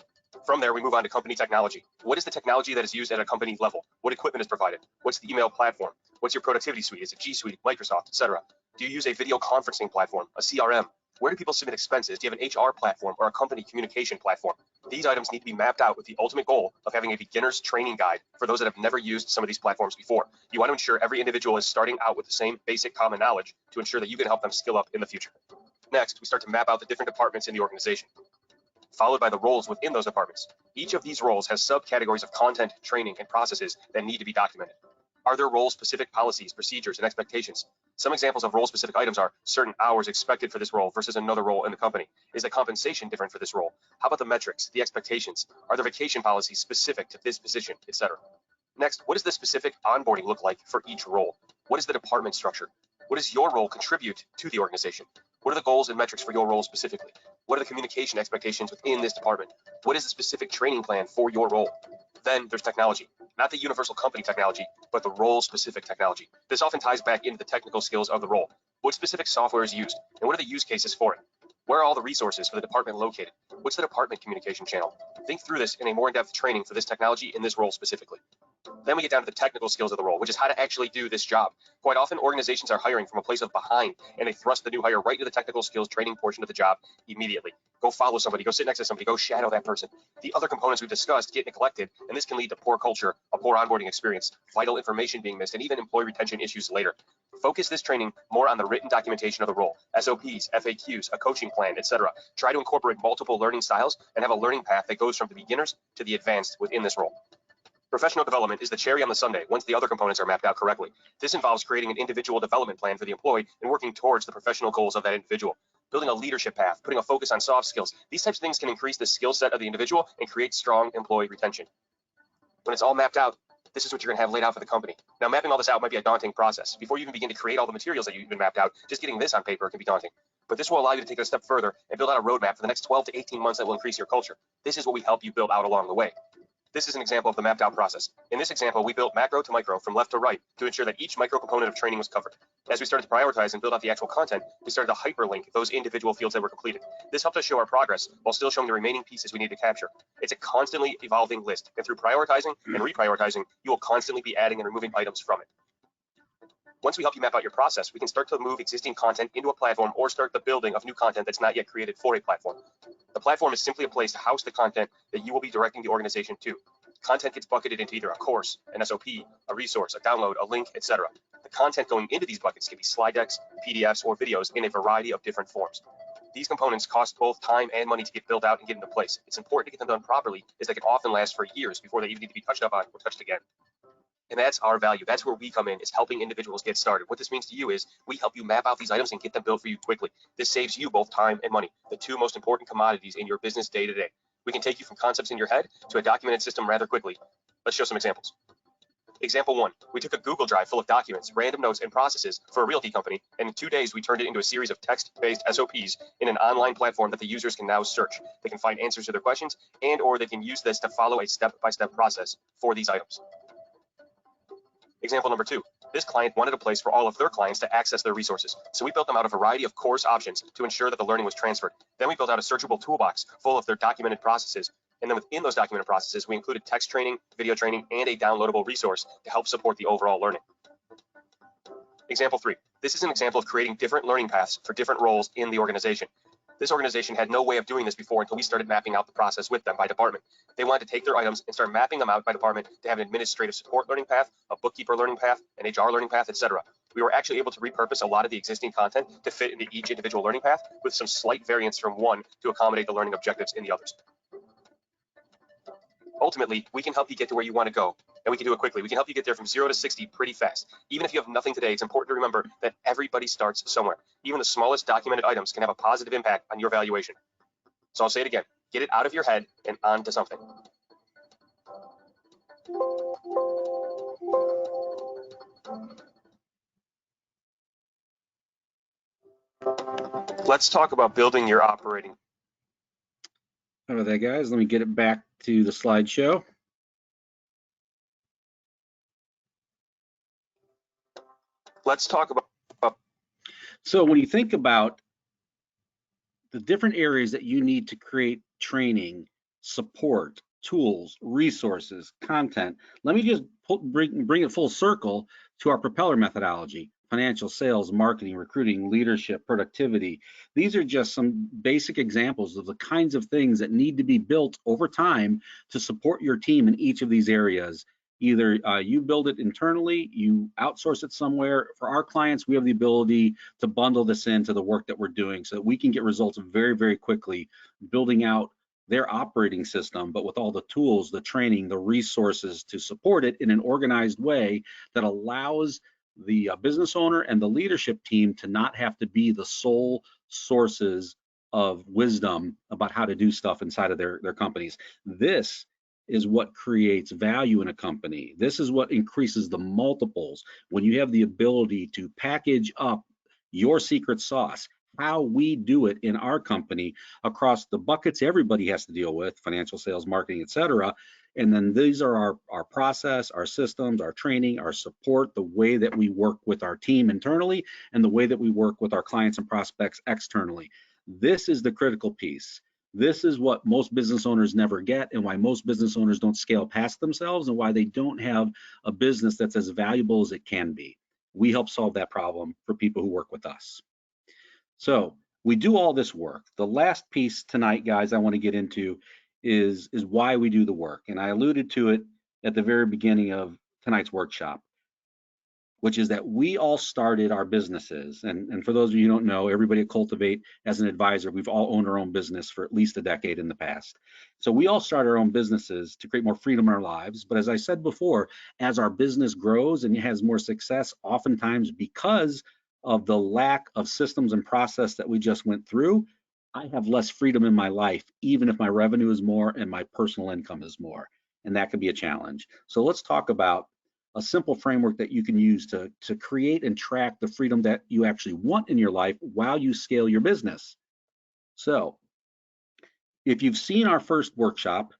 From there, we move on to company technology. What is the technology that is used at a company level? What equipment is provided? What's the email platform? What's your productivity suite? Is it G Suite, Microsoft, etc.? Do you use a video conferencing platform, a CRM? Where do people submit expenses? Do you have an HR platform or a company communication platform? These items need to be mapped out with the ultimate goal of having a beginner's training guide for those that have never used some of these platforms before. You want to ensure every individual is starting out with the same basic common knowledge to ensure that you can help them skill up in the future. Next, we start to map out the different departments in the organization, followed by the roles within those departments. Each of these roles has subcategories of content, training, and processes that need to be documented. Are there role-specific policies, procedures, and expectations? Some examples of role-specific items are certain hours expected for this role versus another role in the company. Is the compensation different for this role? How about the metrics, the expectations? Are there vacation policies specific to this position, etc.? Next, what does the specific onboarding look like for each role? What is the department structure? What does your role contribute to the organization? What are the goals and metrics for your role specifically? What are the communication expectations within this department? What is the specific training plan for your role? Then there's technology, not the universal company technology, but the role-specific technology. This often ties back into the technical skills of the role. What specific software is used, and what are the use cases for it? Where are all the resources for the department located? What's the department communication channel? Think through this in a more in-depth training for this technology in this role specifically. Then we get down to the technical skills of the role, which is how to actually do this job. Quite often, organizations are hiring from a place of behind, and they thrust the new hire right into the technical skills training portion of the job immediately. Go follow somebody, go sit next to somebody, go shadow that person. The other components we've discussed get neglected, and this can lead to poor culture, a poor onboarding experience, vital information being missed, and even employee retention issues later. Focus this training more on the written documentation of the role, SOPs, FAQs, a coaching plan, etc. Try to incorporate multiple learning styles and have a learning path that goes from the beginners to the advanced within this role. Professional development is the cherry on the sundae once the other components are mapped out correctly. This involves creating an individual development plan for the employee and working towards the professional goals of that individual. Building a leadership path, putting a focus on soft skills. These types of things can increase the skill set of the individual and create strong employee retention. When it's all mapped out, this is what you're going to have laid out for the company. Now, mapping all this out might be a daunting process. Before you even begin to create all the materials that you've been mapped out, just getting this on paper can be daunting. But this will allow you to take it a step further and build out a roadmap for the next 12 to 18 months that will increase your culture. This is what we help you build out along the way. This is an example of the mapped out process. In this example, we built macro to micro from left to right to ensure that each micro component of training was covered. As we started to prioritize and build out the actual content, we started to hyperlink those individual fields that were completed. This helped us show our progress while still showing the remaining pieces we need to capture. It's a constantly evolving list, and through prioritizing and reprioritizing, you will constantly be adding and removing items from it. Once we help you map out your process, we can start to move existing content into a platform or start the building of new content that's not yet created for a platform. The platform is simply a place to house the content that you will be directing the organization to. Content gets bucketed into either a course, an SOP, a resource, a download, a link, etc. The content going into these buckets can be slide decks, PDFs, or videos in a variety of different forms. These components cost both time and money to get built out and get into place. It's important to get them done properly, as they can often last for years before they even need to be touched up on or touched again. And that's our value. That's where we come in, is helping individuals get started. What this means to you is we help you map out these items and get them built for you quickly. This saves you both time and money, the two most important commodities in your business day to day. We can take you from concepts in your head to a documented system rather quickly. Let's show some examples. Example 1, we took a Google Drive full of documents, random notes, and processes for a realty company, and in 2 days we turned it into a series of text-based SOPs in an online platform that the users can now search. They can find answers to their questions, and or they can use this to follow a step-by-step process for these items. Example number 2, this client wanted a place for all of their clients to access their resources. So we built them out a variety of course options to ensure that the learning was transferred. Then we built out a searchable toolbox full of their documented processes. And then within those documented processes, we included text training, video training, and a downloadable resource to help support the overall learning. Example 3, this is an example of creating different learning paths for different roles in the organization. This organization had no way of doing this before until we started mapping out the process with them by department. They wanted to take their items and start mapping them out by department to have an administrative support learning path, a bookkeeper learning path, an HR learning path, etc. We were actually able to repurpose a lot of the existing content to fit into each individual learning path with some slight variance from one to accommodate the learning objectives in the others. Ultimately, we can help you get to where you want to go, and we can do it quickly. We can help you get there from 0 to 60 pretty fast. Even if you have nothing today, it's important to remember that everybody starts somewhere. Even the smallest documented items can have a positive impact on your valuation. So I'll say it again, get it out of your head and onto something. Let's talk about building your operating.
How about that, guys? Let me get it back to the slideshow.
Let's talk about.
So when you think about the different areas that you need to create training, support, tools, resources, content, let me just bring it full circle to our Propeller methodology: financial, sales, marketing, recruiting, leadership, productivity. These are just some basic examples of the kinds of things that need to be built over time to support your team in each of these areas. Either you build it internally, you outsource it somewhere. For our clients, we have the ability to bundle this into the work that we're doing so that we can get results very, very quickly, building out their operating system, but with all the tools, the training, the resources to support it in an organized way that allows the business owner and the leadership team to not have to be the sole sources of wisdom about how to do stuff inside of their companies. This is what creates value in a company. This is what increases the multiples when you have the ability to package up your secret sauce, how we do it in our company across the buckets everybody has to deal with: financial, sales, marketing, etc. And then these are our process, our systems, our training, our support, the way that we work with our team internally, and the way that we work with our clients and prospects externally. This is the critical piece. This is what most business owners never get, and why most business owners don't scale past themselves, and why they don't have a business that's as valuable as it can be. We help solve that problem for people who work with us. So we do all this work. The last piece tonight, guys, I want to get into is why we do the work. And I alluded to it at the very beginning of tonight's workshop, which is that we all started our businesses. And for those of you who don't know, everybody at Cultivate, as an advisor, we've all owned our own business for at least a decade in the past. So we all start our own businesses to create more freedom in our lives. But as I said before, as our business grows and has more success, oftentimes because of the lack of systems and process that we just went through, I have less freedom in my life, even if my revenue is more and my personal income is more. And that could be a challenge. So let's talk about a simple framework that you can use to create and track the freedom that you actually want in your life while you scale your business. So if you've seen our first workshop,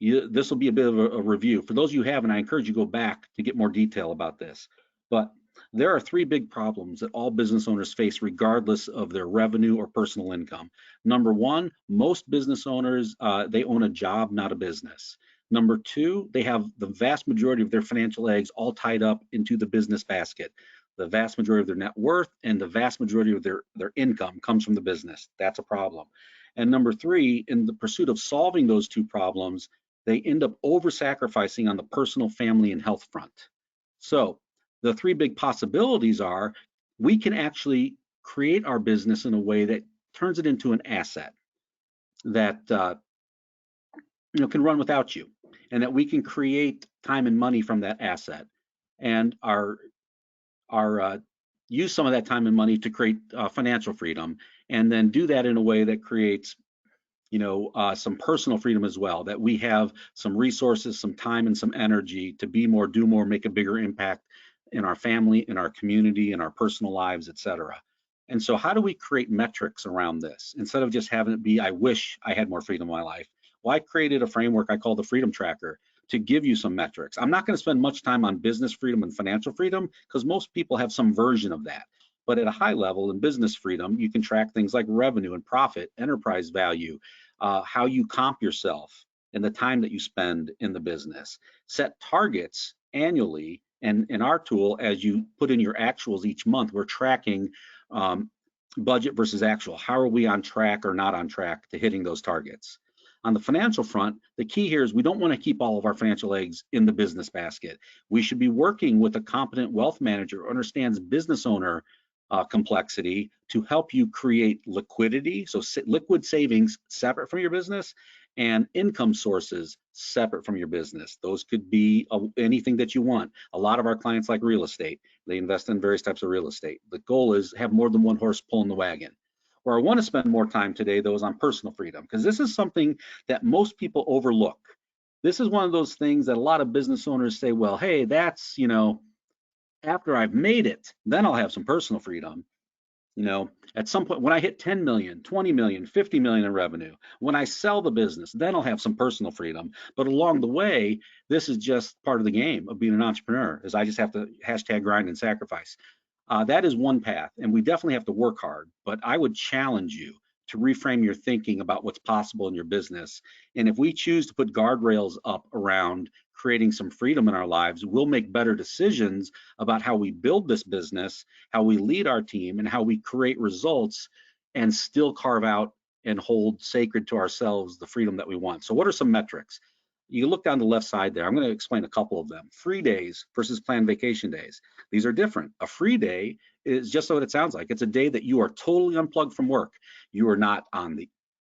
this will be a bit of a review. For those of you who haven't, I encourage you to go back to get more detail about this. But there are three big problems that all business owners face regardless of their revenue or personal income. Number one, most business owners, they own a job, not a business. Number two, they have the vast majority of their financial eggs all tied up into the business basket. The vast majority of their net worth and the vast majority of their income comes from the business. That's a problem. And number three, in the pursuit of solving those two problems, they end up over-sacrificing on the personal, family, and health front. So the three big possibilities are we can actually create our business in a way that turns it into an asset that can run without you, and that we can create time and money from that asset, and use some of that time and money to create financial freedom, and then do that in a way that creates some personal freedom as well, that we have some resources, some time, and some energy to be more, do more, make a bigger impact in our family, in our community, in our personal lives, etc. And so how do we create metrics around this instead of just having it be, I wish I had more freedom in my life? Well, I created a framework I call the Freedom Tracker to give you some metrics. I'm not going to spend much time on business freedom and financial freedom because most people have some version of that. But at a high level in business freedom, you can track things like revenue and profit, enterprise value, how you comp yourself, and the time that you spend in the business. Set targets annually, and in our tool, as you put in your actuals each month, we're tracking budget versus actual. How are we on track or not on track to hitting those targets? On the financial front, the key here is we don't want to keep all of our financial eggs in the business basket. We should be working with a competent wealth manager who understands business owner complexity to help you create liquidity. So liquid savings separate from your business, and income sources separate from your business. Those could be anything that you want. A lot of our clients like real estate. They invest in various types of real estate. The goal is have more than one horse pulling the wagon. Where I want to spend more time today, though, is on personal freedom, because this is something that most people overlook. This is one of those things that a lot of business owners say, well, hey, that's, after I've made it, then I'll have some personal freedom. At some point when I hit 10 million, 20 million, 50 million in revenue, when I sell the business, then I'll have some personal freedom. But along the way, this is just part of the game of being an entrepreneur, is I just have to hashtag grind and sacrifice. That is one path, and we definitely have to work hard, but I would challenge you to reframe your thinking about what's possible in your business. And if we choose to put guardrails up around creating some freedom in our lives, we'll make better decisions about how we build this business, how we lead our team, and how we create results and still carve out and hold sacred to ourselves the freedom that we want. So what are some metrics? You look down the left side there. I'm going to explain a couple of them. Free days versus planned vacation days. These are different. A free day is just what it sounds like. It's a day that you are totally unplugged from work. You are not on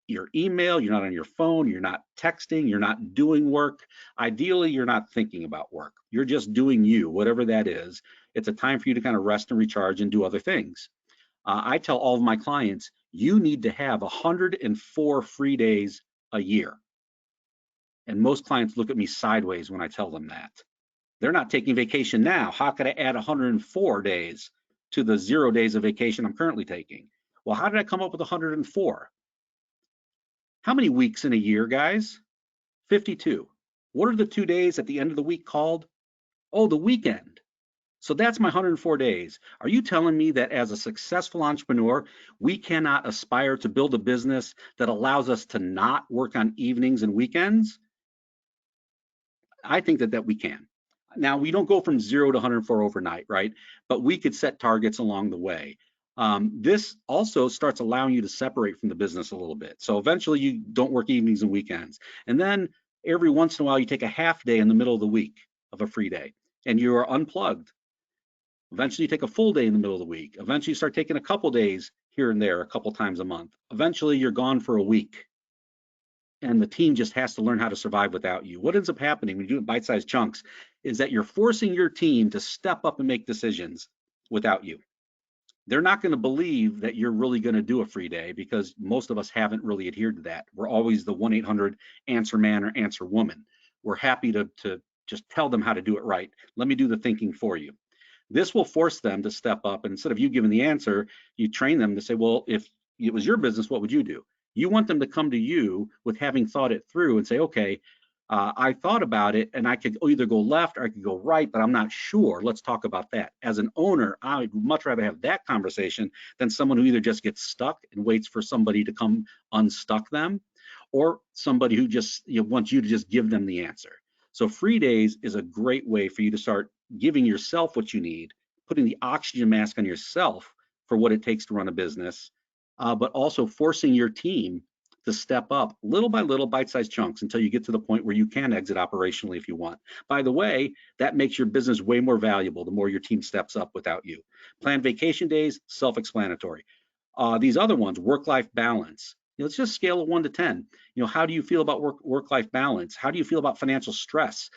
your email, you're not on your phone, you're not texting, you're not doing work. Ideally, you're not thinking about work. You're just doing you, whatever that is. It's a time for you to kind of rest and recharge and do other things. I tell all of my clients, you need to have 104 free days a year. And most clients look at me sideways when I tell them that. They're not taking vacation now. How could I add 104 days to the 0 days of vacation I'm currently taking? Well, how did I come up with 104? How many weeks in a year, guys? 52. What are the 2 days at the end of the week called? Oh, the weekend. So that's my 104 days. Are you telling me that as a successful entrepreneur, we cannot aspire to build a business that allows us to not work on evenings and weekends? I think that we can. Now, we don't go from 0 to 104 overnight, right? But we could set targets along the way. This also starts allowing you to separate from the business a little bit. So eventually you don't work evenings and weekends. And then every once in a while, you take a half day in the middle of the week of a free day and you are unplugged. Eventually you take a full day in the middle of the week. Eventually you start taking a couple days here and there, a couple times a month. Eventually you're gone for a week. And the team just has to learn how to survive without you. What ends up happening when you do it in bite-sized chunks is that you're forcing your team to step up and make decisions without you. They're not going to believe that you're really going to do a free day because most of us haven't really adhered to that. We're always the 1-800 answer man or answer woman. We're happy to just tell them how to do it right. Let me do the thinking for you. This will force them to step up, and instead of you giving the answer, you train them to say, well, if it was your business, what would you do? You want them to come to you with having thought it through and say, okay, I thought about it and I could either go left or I could go right, but I'm not sure. Let's talk about that. As an owner, I would much rather have that conversation than someone who either just gets stuck and waits for somebody to come unstuck them, or somebody who just wants you to just give them the answer. So free days is a great way for you to start giving yourself what you need, putting the oxygen mask on yourself for what it takes to run a business, but also forcing your team to step up little by little, bite-sized chunks until you get to the point where you can exit operationally if you want. By the way, that makes your business way more valuable the more your team steps up without you. Planned vacation days, self-explanatory. These other ones, work-life balance. Let's just scale of 1 to 10. How do you feel about work-life balance? How do you feel about financial stress?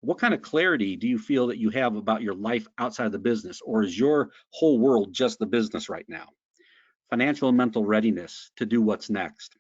What kind of clarity do you feel that you have about your life outside of the business, or is your whole world just the business right now? Financial and mental readiness to do what's next.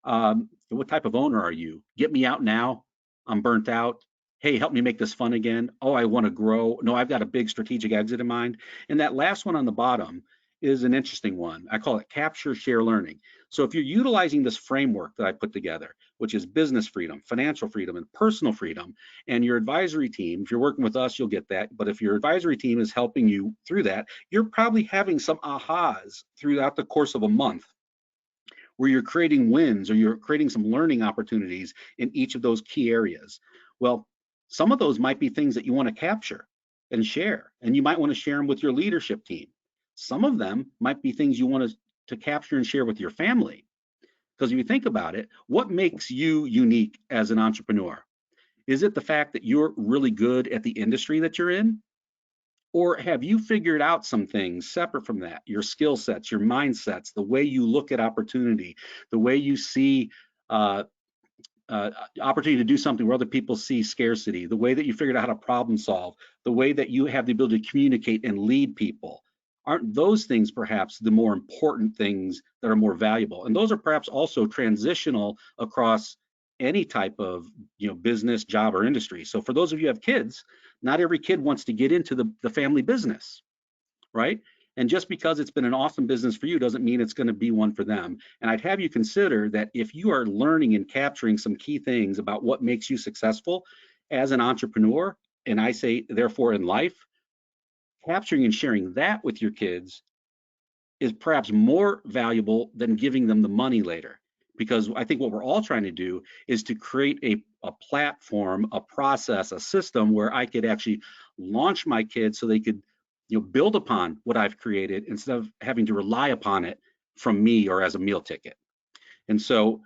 What type of owner are you? Get me out now. I'm burnt out. Hey, help me make this fun again. Oh, I want to grow. No, I've got a big strategic exit in mind. And that last one on the bottom is an interesting one. I call it capture, share, learning. So if you're utilizing this framework that I put together, which is business freedom, financial freedom, and personal freedom, and your advisory team, if you're working with us, you'll get that. But if your advisory team is helping you through that, you're probably having some ahas throughout the course of a month where you're creating wins or you're creating some learning opportunities in each of those key areas. Well, some of those might be things that you want to capture and share, and you might want to share them with your leadership team. Some of them might be things you want to capture and share with your family. Because if you think about it, what makes you unique as an entrepreneur? Is it the fact that you're really good at the industry that you're in? Or have you figured out some things separate from that? Your skill sets, your mindsets, the way you look at opportunity, the way you see opportunity to do something where other people see scarcity, the way that you figured out how to problem solve, the way that you have the ability to communicate and lead people. Aren't those things perhaps the more important things that are more valuable? And those are perhaps also transitional across any type of business, job, or industry. So for those of you who have kids, not every kid wants to get into the family business, right? And just because it's been an awesome business for you doesn't mean it's going to be one for them. And I'd have you consider that if you are learning and capturing some key things about what makes you successful as an entrepreneur, and I say therefore in life, capturing and sharing that with your kids is perhaps more valuable than giving them the money later. Because I think what we're all trying to do is to create a platform, a process, a system where I could actually launch my kids so they could, build upon what I've created instead of having to rely upon it from me or as a meal ticket. And so,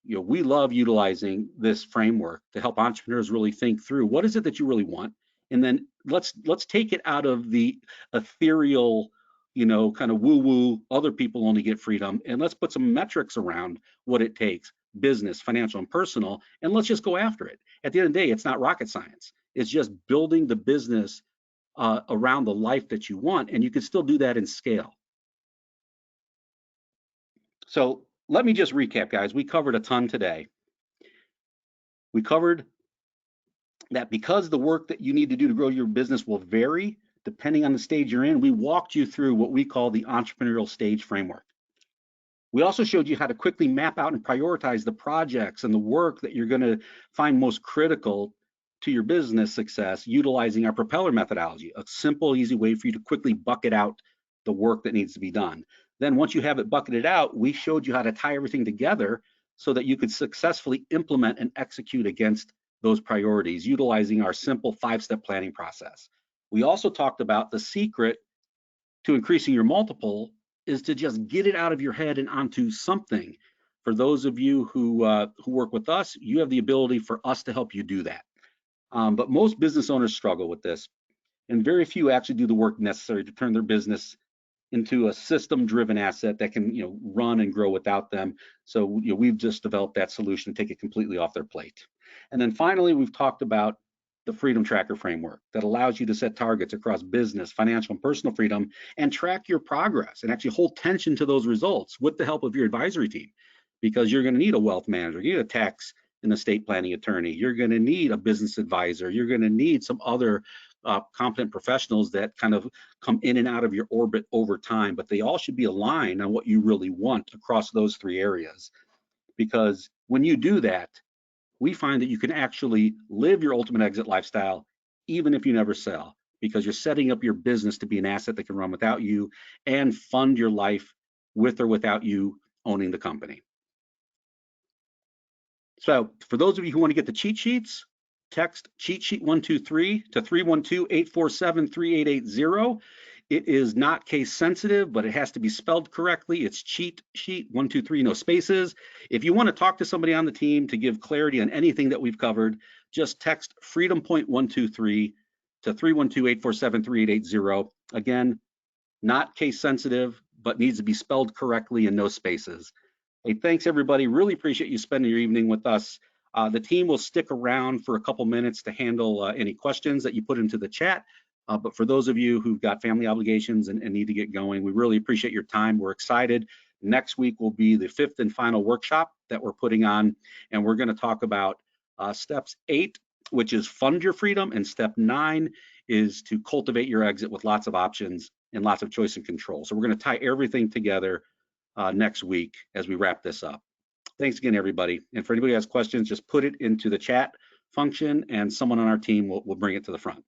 we love utilizing this framework to help entrepreneurs really think through what is it that you really want, and then let's take it out of the ethereal, kind of woo-woo, other people only get freedom, and let's put some metrics around what it takes, business, financial, and personal, and let's just go after it. At the end of the day, it's not rocket science. It's just building the business around the life that you want, and you can still do that in scale. So let me just recap, guys. We covered a ton today. We covered that because the work that you need to do to grow your business will vary depending on the stage you're in. We walked you through what we call the entrepreneurial stage framework. We also showed you how to quickly map out and prioritize the projects and the work that you're going to find most critical to your business success utilizing our Propeller methodology, a simple, easy way for you to quickly bucket out the work that needs to be done. Then once you have it bucketed out, we showed you how to tie everything together so that you could successfully implement and execute against those priorities utilizing our simple 5-step planning process. We also talked about the secret to increasing your multiple is to just get it out of your head and onto something. For those of you who work with us, you have the ability for us to help you do that. But most business owners struggle with this, and very few actually do the work necessary to turn their business into a system-driven asset that can, run and grow without them. So, we've just developed that solution to take it completely off their plate. And then finally, we've talked about the Freedom Tracker framework that allows you to set targets across business, financial, and personal freedom and track your progress and actually hold tension to those results with the help of your advisory team, because you're going to need a wealth manager, you need a tax and estate planning attorney, you're going to need a business advisor, you're going to need some other competent professionals that kind of come in and out of your orbit over time, but they all should be aligned on what you really want across those 3 areas. Because when you do that, we find that you can actually live your ultimate exit lifestyle even if you never sell, because you're setting up your business to be an asset that can run without you and fund your life with or without you owning the company. So for those of you who want to get the cheat sheets, text cheat sheet 123 to 312-847-3880. It is not case sensitive, but it has to be spelled correctly. It's cheat sheet 123, no spaces. If you want to talk to somebody on the team to give clarity on anything that we've covered, just text Freedom Point 123 to 312-847-3880. Again, not case sensitive, but needs to be spelled correctly and no spaces. Hey, thanks everybody. Really appreciate you spending your evening with us. The team will stick around for a couple minutes to handle any questions that you put into the chat. But for those of you who've got family obligations and need to get going, we really appreciate your time. We're excited. Next week will be the 5th and final workshop that we're putting on, and we're going to talk about steps 8, which is fund your freedom, and step 9 is to cultivate your exit with lots of options and lots of choice and control. So we're going to tie everything together next week as we wrap this up. Thanks again, everybody. And for anybody who has questions, just put it into the chat function and someone on our team will bring it to the front.